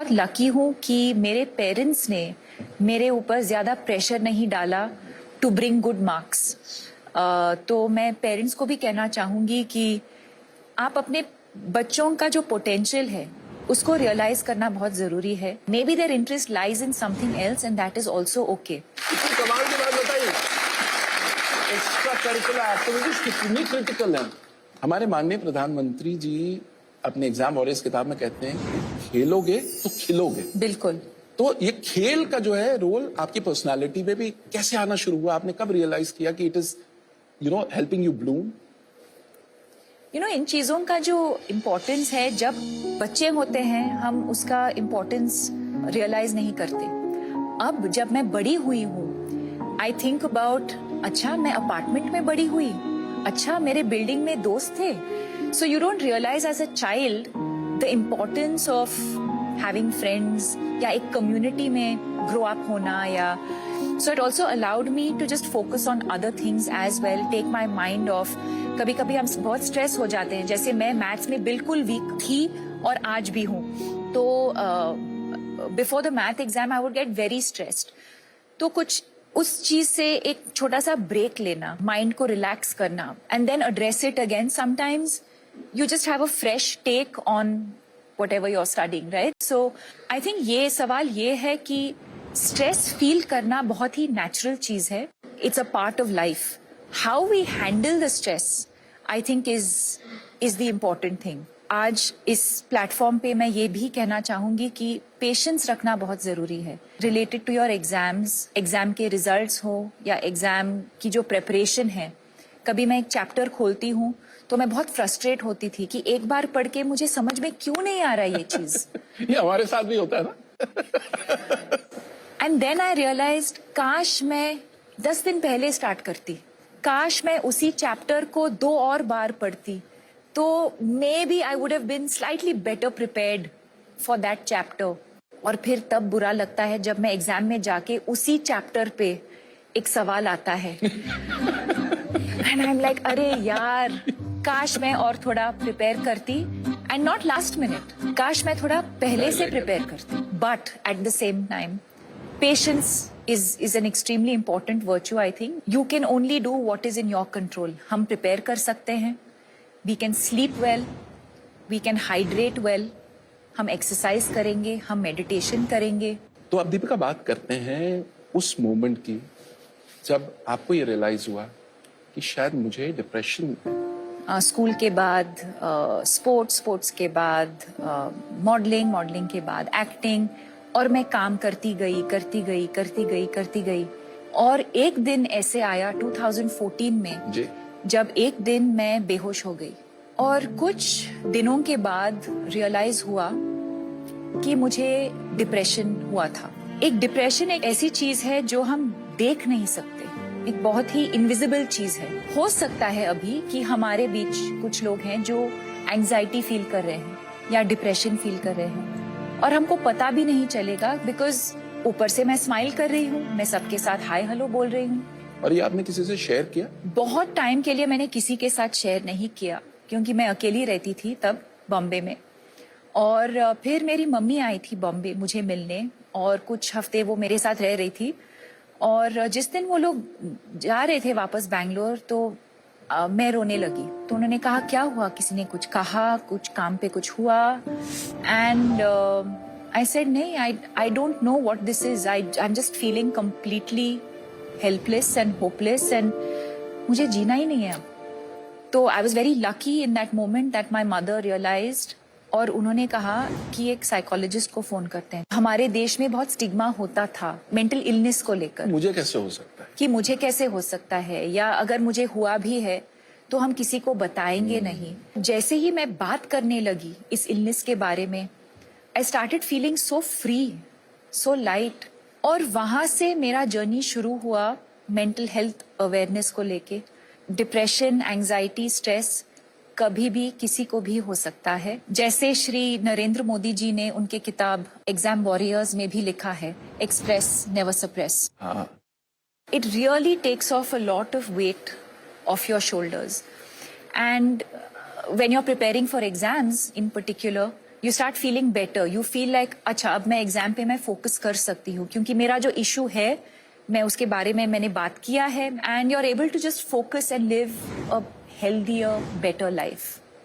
बहुत लकी हूँ कि मेरे पेरेंट्स ने मेरे ऊपर ज़्यादा प्रेशर नहीं डाला टू ब्रिंग गुड मार्क्स। तो मैं पेरेंट्स को भी कहना चाहूँगी कि आप अपने बच्चों का जो पोटेंशियल है उसको रियलाइज करना बहुत जरूरी है। May be their interest lies in something else and that is also okay. कमाल की बात बताइए, एक्स्ट्रा करिकुलर एक्टिविटीज कितनी क्रिटिकल है। हमारे माननीय प्रधानमंत्री जी अपने एग्जाम वॉरियर्स किताब में कहते हैं खेलोगे तो खिलोगे। बिल्कुल। तो ये खेल का जो है रोल आपकी पर्सनालिटी में भी कैसे आना शुरू हुआ? आपने कब रियलाइज किया कि it is helping you bloom? इन चीज़ों का जो इम्पोर्टेंस है, जब बच्चे होते हैं हम उसका इम्पोर्टेंस रियलाइज नहीं करते। अब जब मैं बड़ी हुई हूँ, आई थिंक अबाउट, अच्छा मैं अपार्टमेंट में बड़ी हुई, अच्छा मेरे बिल्डिंग में दोस्त थे। So you don't realise as a child the importance of having friends या एक कम्युनिटी में ग्रो अप होना। या so it also allowed me to just focus on other things as well, take my mind off. कभी कभी हम बहुत stress हो जाते हैं, जैसे मैं मैथ्स में बिल्कुल वीक थी और आज भी हूँ। तो before the math exam I would get very stressed. तो कुछ उस चीज से एक छोटा सा ब्रेक लेना, माइंड को रिलैक्स करना and then address it again. Sometimes you just have a fresh take on whatever you're studying, right? So I think ये सवाल ये है कि stress feel करना बहुत ही natural चीज है. It's a part of life. How we handle the stress, I think is the important thing. आज इस प्लेटफॉर्म पे मैं ये भी कहना चाहूंगी कि पेशेंस रखना बहुत जरूरी है related to your exams. Exam के रिजल्ट्स हो या एग्जाम की जो प्रेपरेशन है। कभी मैं एक चैप्टर खोलती हूँ तो मैं बहुत फ्रस्ट्रेट होती थी कि एक बार पढ़ के मुझे समझ में क्यों नहीं आ रहा ये चीज। ये हमारे साथ भी होता है ना। एंड देन आई रियलाइज्ड काश मैं 10 दिन पहले स्टार्ट करती, काश मैं उसी चैप्टर को 2 और बार पढ़ती, तो maybe I would have been slightly better prepared for that chapter. और फिर तब बुरा लगता है जब मैं एग्जाम में जाके उसी चैप्टर पे एक सवाल आता है एंड आई एम लाइक अरे यार, काश मैं और थोड़ा प्रिपेयर करती एंड नॉट लास्ट मिनट, काश मैं थोड़ा पहले से प्रिपेयर करती। But at the same time patience is an extremely important virtue. I think you can only do what is in your control. हम prepare कर सकते हैं, we can sleep well, we can hydrate well, हम exercise करेंगे, हम meditation करेंगे। तो अब दीपिका बात करते हैं उस मोमेंट की जब आपको ये रियलाइज हुआ कि शायद मुझे डिप्रेशन। स्कूल के बाद स्पोर्ट्स के बाद मॉडलिंग के बाद एक्टिंग, और मैं काम करती गई। और एक दिन ऐसे आया 2014 में जी। जब एक दिन मैं बेहोश हो गई और कुछ दिनों के बाद रियलाइज हुआ कि मुझे डिप्रेशन हुआ था। एक डिप्रेशन एक ऐसी चीज है जो हम देख नहीं सकते, एक बहुत ही इनविजिबल चीज है। हो सकता है अभी कि हमारे बीच कुछ लोग हैं जो एंजाइटी फील कर रहे हैं या डिप्रेशन फील कर रहे हैं और हमको पता भी नहीं चलेगा, बिकॉज ऊपर से मैं स्माइल कर रही हूँ, मैं सबके साथ हाय हेलो बोल रही हूँ। और ये आपने किसी से शेयर किया? बहुत टाइम के लिए मैंने किसी के साथ शेयर नहीं किया क्योंकि मैं अकेली रहती थी तब बॉम्बे में। और फिर मेरी मम्मी आई थी बॉम्बे मुझे मिलने और कुछ हफ्ते वो मेरे साथ रह रही थी। और जिस दिन वो लोग जा रहे थे वापस बैंगलोर तो मैं रोने लगी। तो उन्होंने कहा क्या हुआ, किसी ने कुछ कहा, कुछ काम पे कुछ हुआ? एंड आई सेड नहीं, I don't know what this is, I am just feeling completely helpless and hopeless एंड मुझे जीना ही नहीं है अब। तो I was very lucky in that moment that my mother realised और उन्होंने कहा कि एक साइकोलॉजिस्ट को फोन करते हैं। हमारे देश में बहुत स्टिग्मा होता था मेंटल इलनेस को लेकर। मुझे कैसे हो सकता है, कि मुझे कैसे हो सकता है, या अगर मुझे हुआ भी है तो हम किसी को बताएंगे नहीं। जैसे ही मैं बात करने लगी इस इलनेस के बारे में, I started feeling so free, so light. और वहां से मेरा जर्नी शुरू हुआ मेंटल हेल्थ अवेयरनेस को लेके। डिप्रेशन, एंजाइटी, स्ट्रेस कभी भी किसी को भी हो सकता है। जैसे श्री नरेंद्र मोदी जी ने उनके किताब एग्जाम वॉरियर्स में भी लिखा है, express never suppress. It really takes off a lot of weight off your shoulders. And when you're preparing for exams in particular, you start feeling better, you feel like अच्छा अब मैं exam पे मैं focus कर सकती हूँ क्योंकि मेरा जो इशू है मैं उसके बारे में मैंने बात किया है, and you are able to just focus and live a healthier better life.